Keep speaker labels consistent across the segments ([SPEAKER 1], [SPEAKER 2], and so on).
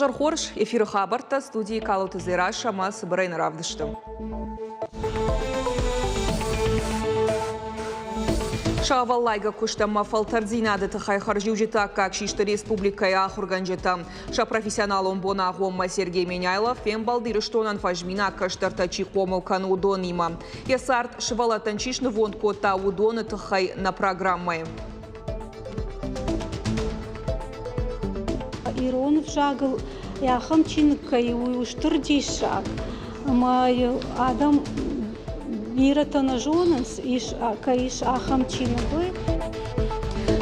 [SPEAKER 1] Ажар Хорш, эфиры Хабарта, студии Калуты Зираша, Мас Брейна Равдыштым. Шаваллайга куштама фалтардинады тахай харжиужита, как шишта республика и ахурганжита. Ша профессионалом бона гомма Сергей Меняйлов, фембалдыры штонан фажмина каштартачи комылкан удонима. Ясарт швалатанчишны вон кота удоны тахай на программы.
[SPEAKER 2] Иронов жагыл, яхам чинкай уштырдишак. Май адам Виратана жонанс иш каиш ахам чингой.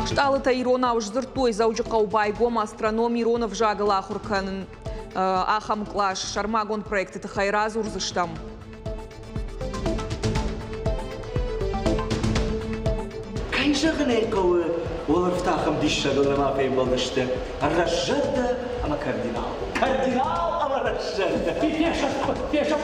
[SPEAKER 1] Шталыта Ирона уж зыртой заужи каубайгом астроном Иронов жагыл ахуркан ахам клаш шармагон проекты тахайраз урзыштам.
[SPEAKER 3] Кайша гнейковы олар втахам дишшагыл ма фейбалдышты. Аррашжарда ама кардинал. Кардинал ама рашжарда. Пешап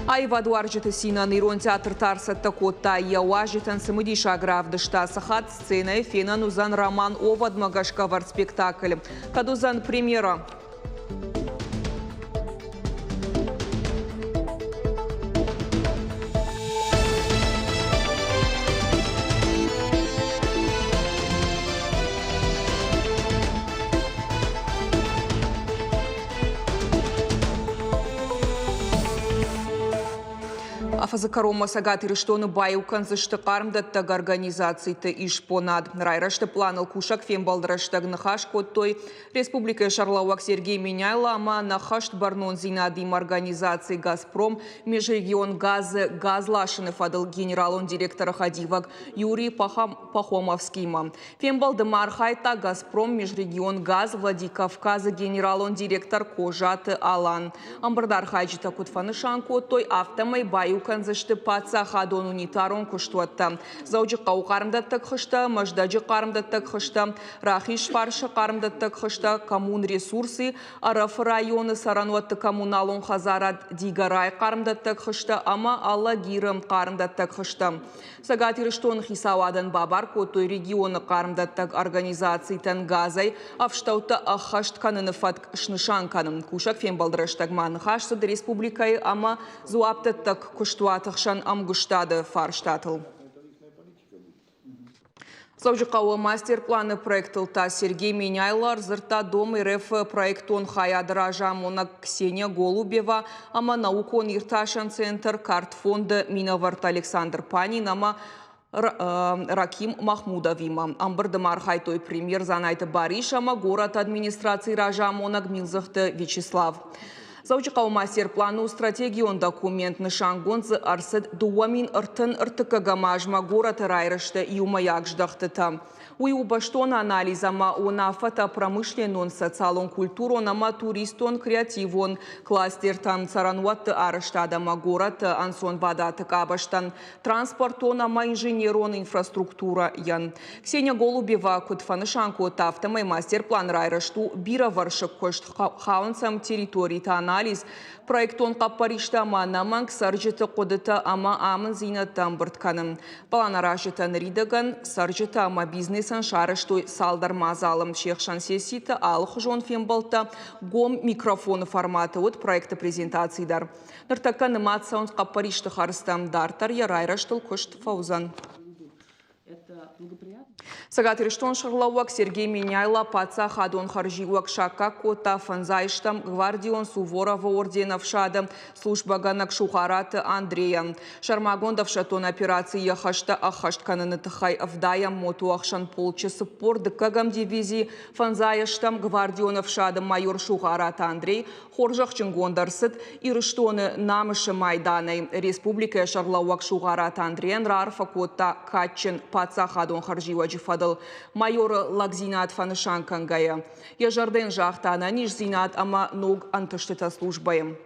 [SPEAKER 1] Айва дуаржита синан Ирон театр тарсатта котта яуажитан самыдиша гравдышта сахат сцена фенан узан роман овадмагашка вар спектакль. Кадузан премьера. Афазакарома сагат ириштоны байукан заштыкармдаттаг организацийты иш понад. Райрашты планыл кушак фембалдыраштаг нахаш коттой республика Шарлауак Сергей Меняйла ама нахашт барнон зинадим организации «Газпром» межрегион газы газлашыны фадыл генералон директора Хадивак Юрий Пахомовскийма. Фембалды мархайта «Газпром» межрегион газ Владикавказа генералон директор Кожаты Алан. Амбардар хайджита кутфанышан коттой автомай байукан зашты паца хадон унитарон куштуатта. Заужи қауқарымдаттық хышта, маждаджы қарымдаттық хышта, рахиш фаршы қарымдаттық хышта, коммун ресурсы, араф районы сарануатты коммуналон хазарат дигарай қарымдаттық хышта, ама алла гирым қарымдаттық хышта. Сагат ириштон хисауадан бабар котой регионы қарымдаттық организацийтан газай, авштаута ахашт каныны фатк шнышан каным. Кушак фембалдыраштаг манхашсыды республикай, ама зуаптаттық куштуатықшан амгуштады фарштатыл. Заужықауы мастер-планы проектылта Сергей Меняйлар зырта дом РФ проектон хаядыра жамона Ксения Голубева, ама наукон ирташан центр карт фонда Миноварт Александр Панин, ама Раким Махмудовима. Амбарды мархайтой премьер занайты Бариш, ама город администрации ражамона Гмилзахты Вячеслав. Заучықау мастер-плану стратегион документ нышангонзы арсыд дуамин ыртын ыртыкага мажма город райрышты юмаяк ждахтыта. Уйу баштон анализама она фотопромышленон социалон культурон ама туристон креативон кластертан царануатты арыштадама город ансон бадатык абаштан транспортон ама инженерон инфраструктура ян. Ксения Голубева кутфанышанку тафтамай мастер-план райрышту бира варшык кошт хаунсам территорий анализ проектон қаппаришта манаманг саржыты қодыта ама амын зинаттан бұртканым. Балана рашытан ридаган саржыта ама бизнесан шарыштой салдар мазалым шекшан сеситі алық жон фембалта гом микрофоны форматы от проекта презентацийдар. Ныртакан иматсаун қаппаришты харыстам дартар ярайраштыл кошт фаузан. Сагат ириштон шарлауак Сергей Меняйла паца хадон харжиуак шака кота фанзайштам гвардион Суворова орденов шада служба ганак шухараты Андрея. Шармагондов шатон операции яхашта ахашт кананы тахай авдаям моту ахшан полчаса порды кагам дивизии фанзайштам гвардионов шада майор шухараты Андрей хоржах чингондарсыт ириштоны намышы майданы республика шарлауак шухараты Андреян рарфа кота качен паца хадон харжиуак фадал майор Лагзинат фанышан кангая. Я жарден жахтана ниш зинат ама ног антыштыта службаем.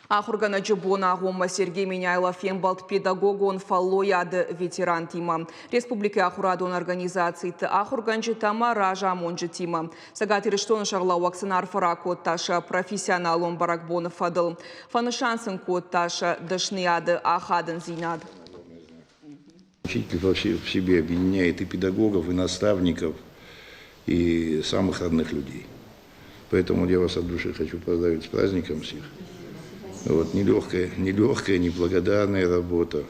[SPEAKER 1] Ахургана джибона гомма Сергей Меняйлов фембалт педагогон фаллояды ветеран тима. Республика Ахурадон организации ты Ахурганджитама ража монджи тима. Сагат ириштон шарлауак сынар фаракот таша профессионалон баракбона фадал. Фанышансын кот таша дашнияды ахадын зинад.
[SPEAKER 4] Учитель вообще в себе объединяет и педагогов, и наставников, и самых родных людей. Поэтому я вас от души хочу поздравить с праздником всех. Вот, нелегкая, неблагодарная работа,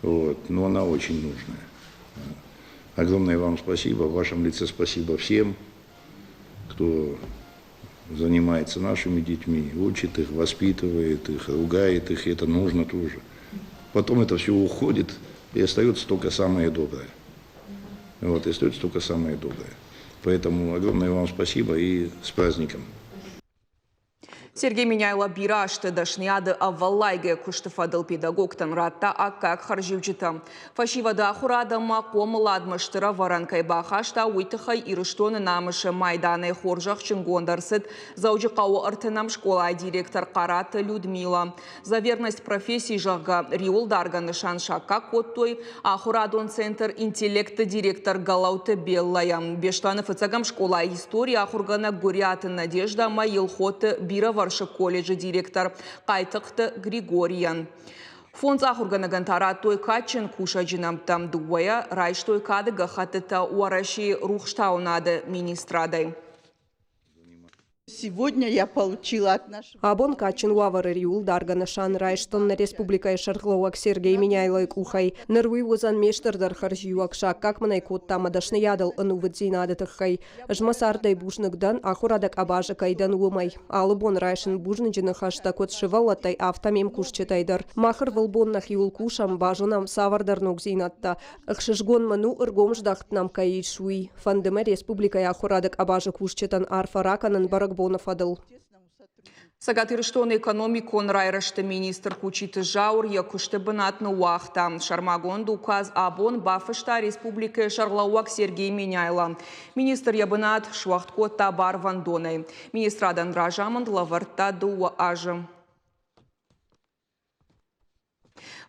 [SPEAKER 4] вот, но она очень нужная. Огромное вам спасибо, в вашем лице спасибо всем, кто занимается нашими детьми, учит их, воспитывает их, ругает их, и это нужно тоже. Потом это все уходит, и остается только самое доброе. Вот, и остается только самое доброе. Поэтому огромное вам спасибо и с праздником.
[SPEAKER 1] Сергей Миняйло бира ашты дашняды авалайге куштыфадыл педагогтан ратта аккак харживчита. Фашивада ахурадама комыладмыштыра варанкай бахашта уйтыхай ирыштоны намышы майданы хоржах чингондарсыд заужикауы артынам школа директор Карата Людмила. За верность профессии жага риулдарга нышан шакка коттой ахурадон центр интеллекта директор Галауты Беллая. Бештаны фыцагам школа история ахургана Гуриаты Надежда Майылхоты бира Варшы колледжі директор Қайтықты Григориян. Фонд ахурганаган таратой качын куша жинамтам дуая райштой кады гахатыта уараши рухштаунады министрадай.
[SPEAKER 5] Сегодня я получила от нашего...
[SPEAKER 6] Абон качин уавары риул даргана шан райштон на республика Шаргловак Сергей Миняйло кухай. Нервы возан мештардар харжюак шак, как манай кот там адашны ядал ану вадзинады тахай. Жмасардай бужныкдан ахурадак абажа кайдан умай. Алыбон райшын бужнычыны хашта кот шывалатай автомем кушчетайдар. Махыр валбон нах юл кушам бажунам савардар ногзинатта. Ахшышгон ману ыргом ждахтнам каид шуй. Фандыме республика ахурадак абажа кушчетан арфараканан барак
[SPEAKER 1] Сагатырыштон экономикон райрышты министр кучиты жаур якушты бынатны уақта. Шармагон дуказ абон бафышта республика Шарлауак Сергей Миняйло. Министр ябынат шуақтко табар вандонай. Министрадан ражамын лаварта дуа ажым.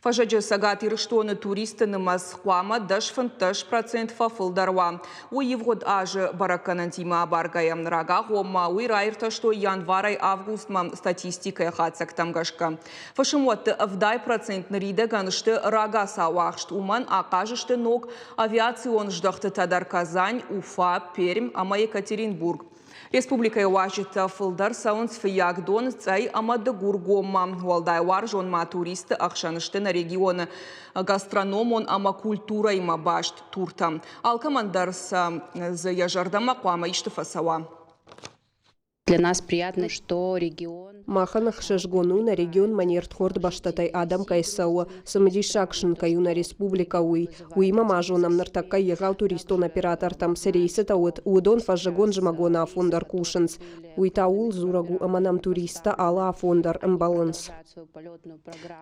[SPEAKER 1] Фажаджы сагат ирыштоны туристы нымаз хуама дашфынтыш процент фафылдарва. Уйывгод ажы бараканантима баргая рага хома уйрайрта, что январай августма статистикая хацак тамгашка. Фашимотты вдай процент нарида ганышты рага сауахшт уман акажышты ног авиацион ждахты тадар Казань, Уфа, Пермь, ама Екатеринбург. Республика Иуашита фылдар саунс фиягдон цай амады гургома. Уалдайвар жонма туристы ақшанышты на регионы гастрономон ама культура има башт турта. Алкамандарса за яжардама куама иштыфасава.
[SPEAKER 7] Для нас приятно, что регион...
[SPEAKER 6] Маханах шашгону на регион манертхорд баштатай адам кайсауа. Самадишакшин каюна республика уй. Уйма мажонам нартака егал туристон оператор там серейсы тауэт. Уэдон фажагон жмагона фондар кушанс. Уйтаул зурагу аманам туриста ала фондар эмбаланс.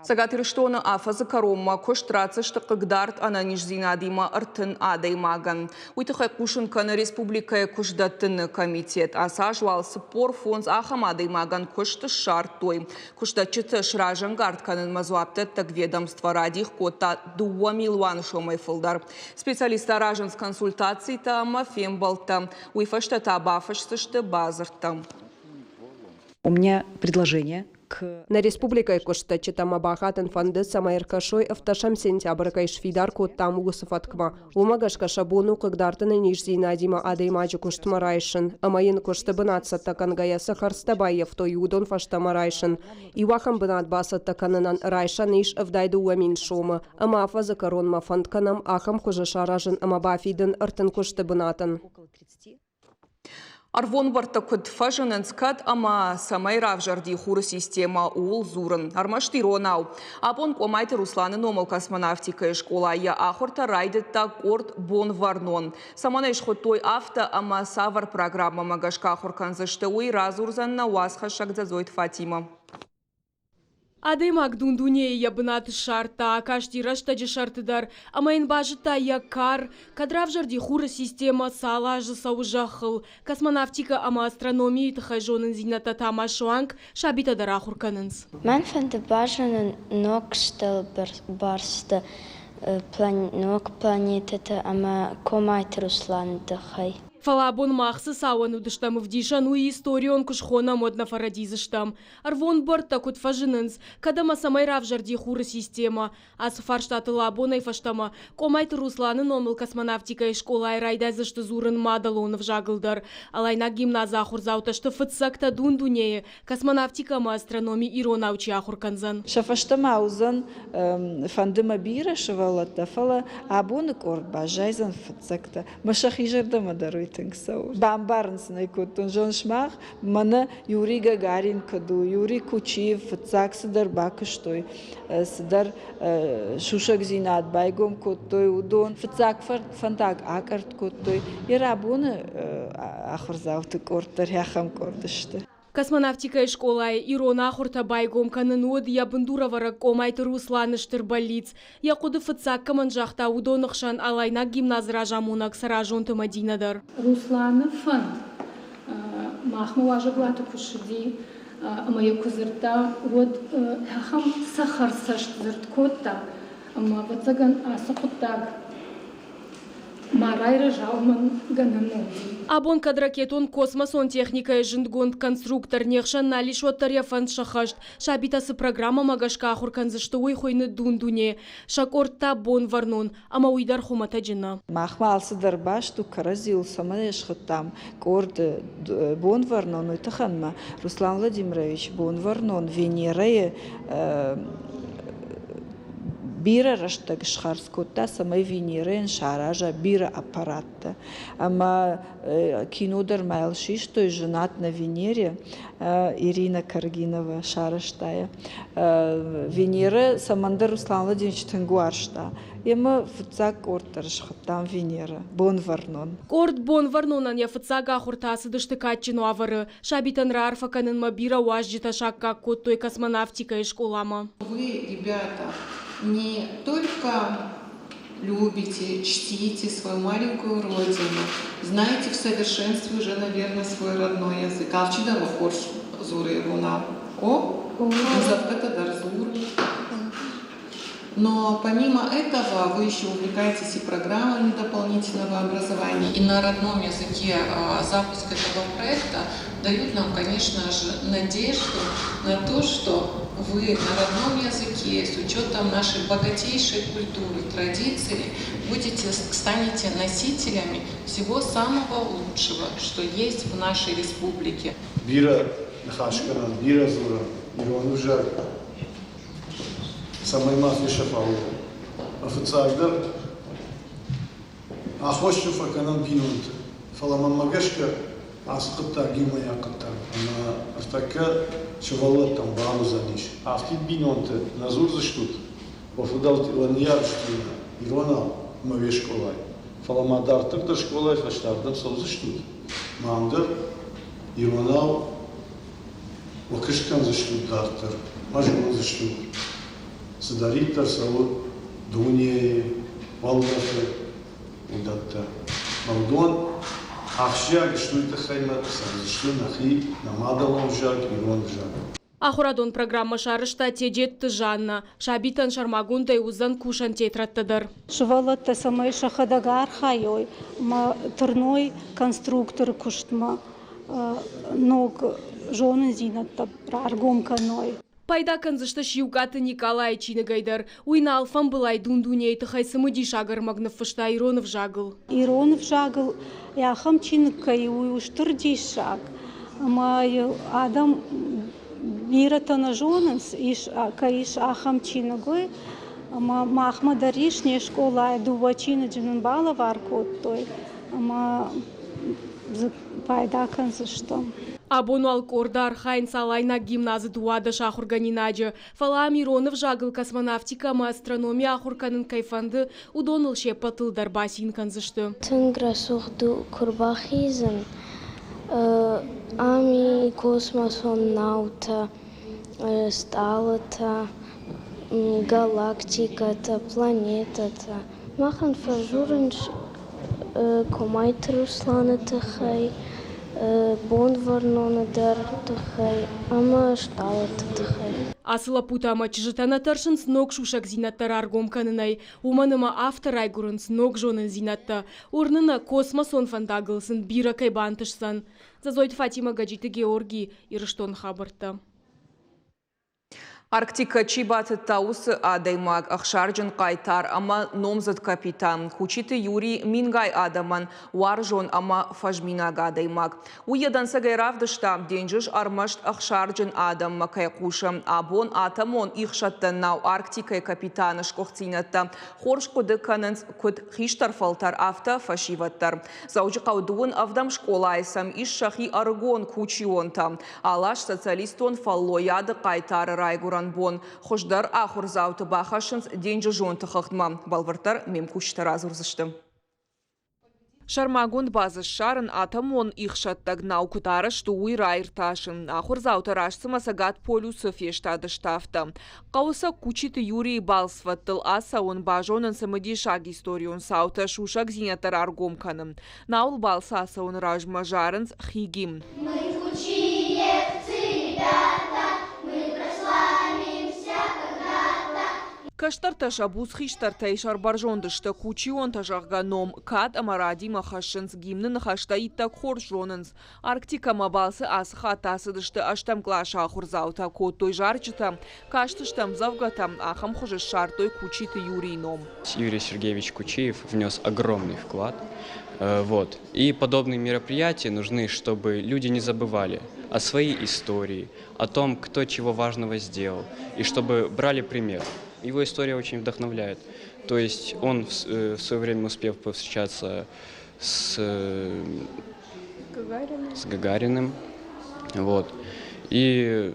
[SPEAKER 1] Сагатырыштона афазы карома коштрацы штыкыгдарт ананиш зинадима артын адаймаган. Уйтыхай кушынканы республика кушдаттыны комитет. Аса жуалсы пор фонд ахамадаймаган кушты шартой. Куштачыты шражангард канын мазуапты так ведомство радих кота 2 миллион шомай фылдар. Специалиста ражан с консультацией тама фембалта. Уйфашта табафашты базарта.
[SPEAKER 8] У меня предложение
[SPEAKER 6] на республика Коштачи там абахатен фанды самайркашой автошам сентябрь кайшфидар кот там угусафаткма. Умагашка шабону когда-то ниш зинадима адаймаджи коштмарайшин. Амаин коштабынатса такангая сахарстабаев то юдон фаштамарайшин. Ивахам бынат баса такананан райша ниш авдайду уамин шома. Амафа закарон мафантканам ахам хожашаражин амабафиден артен коштабынатан.
[SPEAKER 1] Арвон барта код фажаненскат ама самай равжарди хуры система ул зурын. Армаштиронау. Апон комайте Русланы номал космонавтика школа я ахорта райдетта корт бон варнон. Самана ишхотой авто ама савар программа магашка хорканзашты уй разурзан на уасхашак зазойт Фатима.
[SPEAKER 9] Адаймак дундуне ябынаты шарта, каждый раз таджи шартыдар, амайн бажыта якар, кадрав жарди хура система сала жасаужахыл, космонавтика ама астрономии тахайжонын зината тамашуанг, шабита дарахурканынс.
[SPEAKER 10] Мен фэнды бажынын нокштыл барсты нок планетата ама комайт Руслан дыхай.
[SPEAKER 9] Фалабон махсы сауан удыштам вдишан у историон кушхона модна фарадизыштам. Арвон борта кут фажинынс, кадама самайрав жарди хуры система. Ас фарштаты лабонай фаштама. Комайты Русланы номыл космонавтика и школа айрайда зашты зурын мадалонов жагылдар. Алайна гимназа ахурзауташты фыцакта дундунее. Космонавтика ма астрономии иронаучи ахурканзан.
[SPEAKER 5] Шафаштама аузан фандыма бира шывалата фала абуны корт бажайзан фыцакта. Машахижардама даруй. Бамбарнсны кутун жон шмах мана Юрий Гагарин каду, Юрий Кучиев, Фацак сыдар бакыштой, сыдар Шушак Зинат байгом куттой, Удон, Фацак фантак акарт куттой, и рабуны ахурзауты корттар, яхам кордышты.
[SPEAKER 9] Космонавтика и школа Ирона ахурта байгом канануд я бандуравара комайты Русланыштыр больниц. Я куды фыцак каманжахта удонықшан алайна гимназыра жамунак саражонты Мадинадар.
[SPEAKER 2] Русланы фан. Махму важаглаты кушиди. Моя кузырта вот хам сахар сашт зырткотта. Ама вацаган асакуттаг. Марайра жалман ганануди.
[SPEAKER 9] Абон кадракетон космосон техника и жиндгонд конструктор нехшан налиш вот тарьяфан шахашт. Шабитасы программа магашка ахурканзы что уйхойны дундуне. Шакорта бон варнон, ама уйдар хумата джина.
[SPEAKER 5] Махма алсыдар башту каразил самаеш хаттам. Корд бон варнон уйтаханма. Руслан Владимирович бон варнон Венерае бира раштаг шхарскота самай Венерен шаража бира аппаратта. Ама кинодар майлши, что и женат на Венере, Ирина Каргинова шараштая. Венера самандар Руслан Владимирович Тенгуаршта. Ема фыцак ортарш хаттам Венера. Бон варнон.
[SPEAKER 9] Корт бон варнонан я фыцага хуртасы дыштыкатчину авары. Шабитан рарфаканын мабира уажджита шакка коттой космонавтика и школама.
[SPEAKER 11] Вы, ребята, не только любите, чтите свою маленькую родину, знаете в совершенстве уже, наверное, свой родной язык. Алчидар охорш зуры руна. Завката дарзур. Но помимо этого вы еще увлекаетесь и программами дополнительного образования. И на родном языке запуск этого проекта дают нам, конечно же, надежду на то, что вы на родном языке, с учетом нашей богатейшей культуры, традиций, станете носителями всего самого лучшего, что есть в нашей республике.
[SPEAKER 12] Бира Нахашкана, Бира Зура, Ирон Ужар, самый мафия Шафау, официально, а хочешь факанам бинут, фаламан магашка, асқытта гима яқытта, ана автака чевалат там баму заниш, афти бинонте назур заштут, пофудал тиланьяр штуна, Ирона мавешколай, фаламадар тырда школай фаштардам сол заштут, мандер Ирона Лакышкан заштут дартер, мажгон заштут. Садариттар сау дуния валдаты удатта малдон ахшяг что это хайма что нахи намадалом жак ирон жак.
[SPEAKER 9] Ахурадон программа шарышта тежет Жанна. Шабитан шармагундай узан кушан тетраттадар.
[SPEAKER 2] Швалатта самай шахадагар хайой. Ма турной конструктор куштма ног жонын зинатта аргом каной.
[SPEAKER 9] Пайда канзышта шиукаты Николай Чинагайдар. Уйна алфам былай дундуней тахай самыди шагар магнафышта Иронов жагыл.
[SPEAKER 2] Иронов жагыл яхам чинкай уйуштыр дишак. Май адам биратана жонынс иш каиш ахам чинагой. Махма даришне школа дувачина джинын бала варкоттой. Пайда канзышта.
[SPEAKER 9] Абону алкордар хайн салайна гимназы дуада шахурганинаджа. Фала Миронов жагыл космонавтика ма астрономия ахурканын кайфанды удоныл шепатыл дарбасин канзышты.
[SPEAKER 10] Тынгра сухду курбахизм. Ами космосон наута сталата галактиката планетата. Махан фажурын комайт Русланы тахай. бонварноны дар тахай, ама шталата тахай.
[SPEAKER 9] Асыла путама чижитана таршын сног шушак зинаттар аргом канынай. Уманыма автор айгурын сног жонын зинатта. Урнына космосон фантагылсын бира кайбантышсан. Зазойд Фатима Гаджиты Георгий Ирыштон хабарта.
[SPEAKER 1] Арктика чибаты таусы адаймаг ахшарджын қайтар, ама номзыт капитан. Хучиты Юрий Мингай адаман, варжон ама фажминаг адаймаг. Уедан сагайравдышта денжыш армашт ахшарджын адам макай кушам. Абон атамон ихшатта нау Арктикай капитаныш кохцинатта. Хорш куды канынс куд хиштар фалтар авто фашиваттар. Заужы қаудуын авдам школайсам иш шахи аргон кучионта. Алаш социалистон фаллояды қайтар райгуран. Бон хождар ахур зауты бахашынс денжі жонты қақтма. Балвартар мемкуштар азурзышты. Шармагон базы шарын атамон ихшаттаг наукутарыш туй райрташын. Ахур зауты рашсыма сагат полюсы фештады штафта. Қауыса кучиты Юрий Балсваттыл аса он бажонын самыди шаг историон сауты шушак зинятар аргомканым. Наул балса аса он ражма жарынс хигим.
[SPEAKER 13] Мы кучиев цидата, мы прославимся когда-то.
[SPEAKER 1] Каштар ташабуз хиштар тайшар баржондышта кучион тажағганом кат амаради махашынс гимнын хашта иттак хоршронынс. Арктика мабалсы асыха тасыдышты аштам клаша ахурзаута коттой жарчыта, каштыштам завгатам ахам хожеш шартой кучиты Юрийном.
[SPEAKER 14] Юрий Сергеевич Кучиев внес огромный вклад. И подобные мероприятия нужны, чтобы люди не забывали о своей истории, о том, кто чего важного сделал, и чтобы брали пример. Его история очень вдохновляет. То есть он в свое время успел повстречаться с Гагариным. И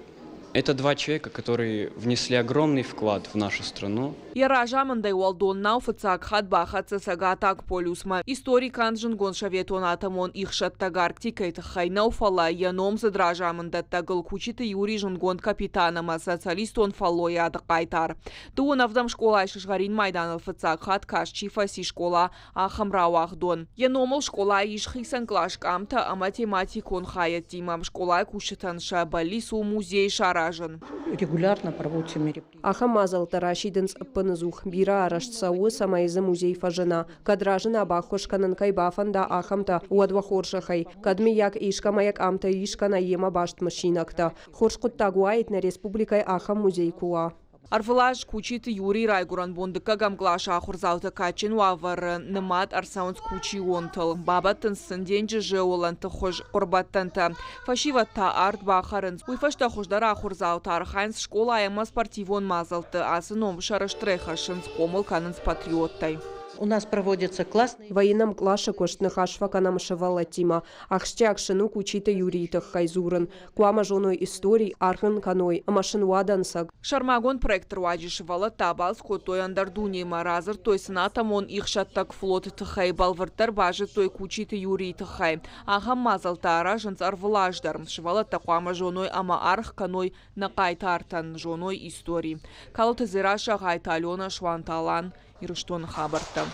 [SPEAKER 14] это два человека, которые внесли огромный вклад в нашу страну.
[SPEAKER 1] Яражамандай уалдон науфыцак хат бахатса сагатак полюсма. Историк анжын гоншаветон атамон ихшаттаг Арктикайты хайнауфала яном задражамындаттагыл кучиты Юрий жынгон капитанама социалистон фаллояды қайтар. Туын авдам школа шышгарин майданыл фыцак хат кашчи фаси школа ахамрауахдон. Яномыл школа ишхисан клашкамта а математикон хаят тимам школа кушетанша балису музей шара.
[SPEAKER 8] Регулярно проводятся мероприятия.
[SPEAKER 6] Ахамазал тарашиденс паназух бира арашцауы самайзы музей фажына. Кадражын абахошканын кайбафанда ахамта уадва хоршахай. Кадмияк ишкамаяк амта ишкана ема башт машинакта. Хоршкуттагуайтна республикай ахам музей куа.
[SPEAKER 1] Арвылаж кучиты Юрий Райгуран бондыка гамглаша ахурзаута качин уавар нымат арсаунс кучи онтыл. Бабатын сынденжі жеоланты хож қорбаттанта. Фашиватта арт бахарынс. Уйфашта хождар ахурзаута архайнс школа аяма спортивон мазалты. Асыном шарыштрэхашынс комыл канынс патриоттай.
[SPEAKER 8] У нас проводятся классные...
[SPEAKER 6] Военном клаша коштных ашфаканам шавалатима. Ахштяк шыну кучиты юритых хайзурын. Куама жоной историй архын каной. Амашын вадансаг.
[SPEAKER 1] Шармагон проектор ваджи шывала табал скотой андардуни маразыр той сынатамон ихшаттак флот тыхай балвартар бажы той кучиты юрий тыхай. Ахам мазалта аражынс арвылаждар. Шывала такуама жоной ама арх каной накайтартан жоной историй. Калыты зираша гайталена шванталан. Ирыштон хабарта.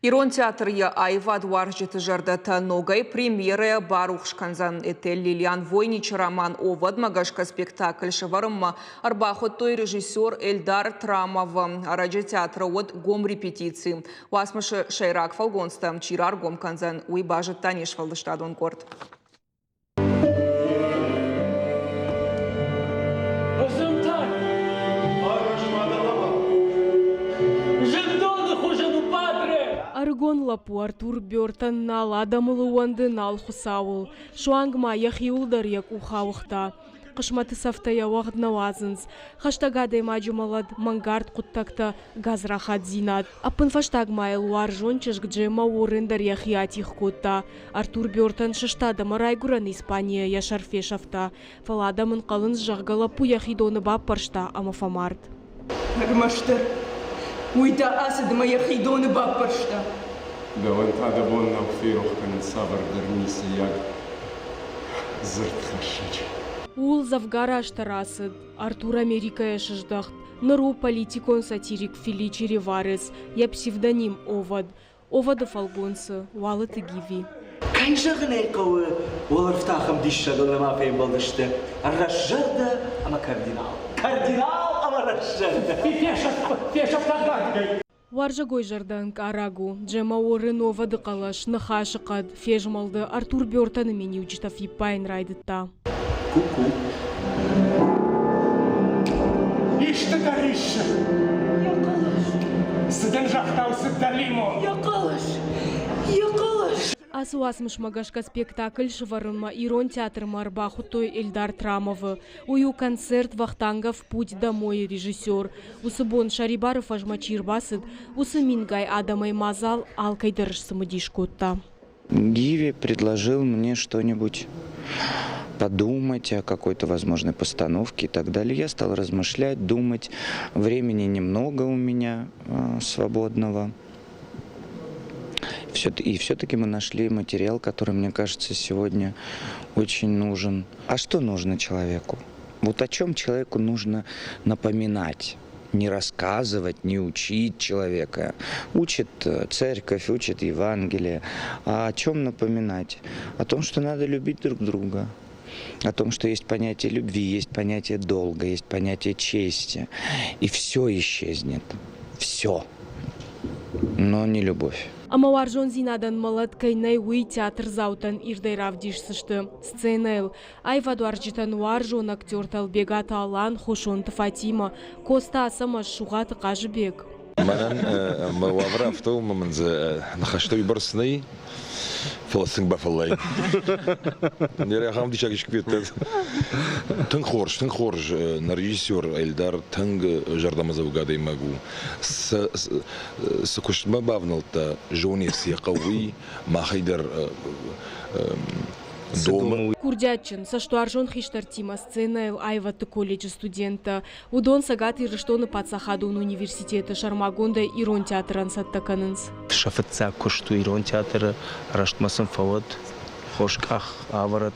[SPEAKER 1] Ирон театрия айвад варжеты жардата ногай премьера барухшканзан этель Лилиан Войнич роман овад магашка спектакль шаварымма арбахот той режиссер Эльдар Трамов араджи театра от гом репетиции. Васмышы Шайрак Фалгонстам чирар гом канзан уйбажет танеш фалдыштадон корт.
[SPEAKER 9] Аргон лапу Артур Бёртон нал адамылы уанды нал хусаул. Шуангма яхиулдар як ухаухта. Қышматы сафтая вағдна вазынс. Хаштагадай маджумалад мангард құттакта газрахат зинат. Апын фаштагмайл уаржон чешгджема урындар яхиатих котта. Артур Бёртон шыштадамы райгуран Испания яшарфешафта. Фаладамын қалынс жағгала пу яхидоны баппаршта амафамард.
[SPEAKER 15] Армаштар. Уйда асадма яхидоны баппаршта.
[SPEAKER 16] Да вон тада вон на уфирох кан сабар дарниси як зырт хашач.
[SPEAKER 9] Ул завгара штарасыд. Артур Америка яшыждахт. Ныру политикон сатирик Филичи Реварес. Я псевдоним Овад. Овада фалгонсы. Уалы тыгиви.
[SPEAKER 3] Кайжа гнекова олар в тахам дишша голема фейм болдышты. Аррашжарда ама кардинал. Кардинал ама рашжарда. Пешап тагадгай.
[SPEAKER 9] Варжагой жардан карагу, Джема Оренова дыкалаш, нахашыкад, фежмалды Артур Бёртаны мени учитав иппайн райдытта.
[SPEAKER 3] Ку-ку.
[SPEAKER 17] Ишты дариша. Якалаш. Сыдын жақтау сыддалимо. Якалаш. Якалаш.
[SPEAKER 9] Асуасмыш магашка спектакль шыварынма Ирон театр марба хутой Эльдар Трамовы. Ую концерт Вахтангов «Путь домой» режиссер. Усыбон Шарибаров ажмачир басыд, усы Мингай Адамай Мазал алкайдырыш самодишкотта.
[SPEAKER 18] Гиви предложил мне что-нибудь подумать о какой-то возможной постановке и так далее. Я стал размышлять, думать. Времени немного у меня свободного. И все-таки мы нашли материал, который, мне кажется, сегодня очень нужен. А что нужно человеку? Вот о чем человеку нужно напоминать. Не рассказывать, не учить человека. Учит церковь, учит Евангелие. А о чем напоминать? О том, что надо любить друг друга. О том, что есть понятие любви, есть понятие долга, есть понятие чести. И все исчезнет. Все. Но не любовь.
[SPEAKER 9] Амаваржон зинадан малат кайнай уй театр заутан ирдай равдишсышты. Сценайл. Айваду арджитан уаржон актер Талбегата Алан, Хошонты Фатима, Коста Асама Шугат Кажбек.
[SPEAKER 19] Манан мававра в том момент нахаштой барсный фаласың бафалай. Нере хам дишагиш квитет. Тынхорж на режиссер Эльдар Танг жардамазаугады магу. С кушма бавналта жонеси кауи махайдар дома.
[SPEAKER 9] Курдятчин, со что аржон хиштар тима сценайл айваты колледжа студента. Удон сагат ирыштоны пацахадун университета Шармагонда Ирон театран саттаканынс.
[SPEAKER 20] Шафетца кушту Ирон театра раштмасын фавод, хошках аварат,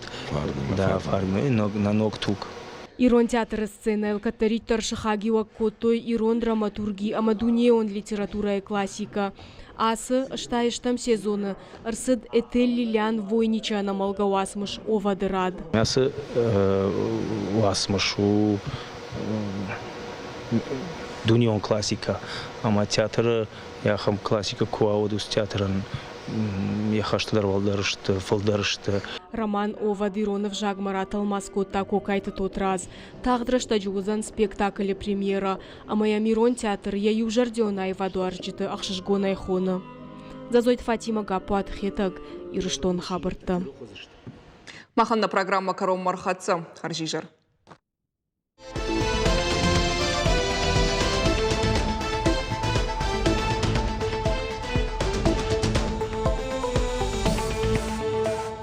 [SPEAKER 20] да фармы на ногтук.
[SPEAKER 9] Ирон театр сценайл катариттар шахагива котой Ирон драматурги, амадуне он литература и классика. Асы штайштам сезоны арсыд этель лилян войнича на малгауасмыш овадырад.
[SPEAKER 20] Асы уасмышу дунион классика, ама театр яхам классика куаудус театран яхаштадар валдарышты, фалдарышты.
[SPEAKER 9] Роман Овадыронов Жагмара Талмаскотта кокайты тот раз. Тағдырышта жуызан спектаклі премьера. А моя Мирон театр я южардиона айваду арджиты ақшышгон айхоны. Зазойт Фатима Гапуат хетак ирыштон хабырты.
[SPEAKER 1] Маханна программа Каром Мархатса. Аржижар.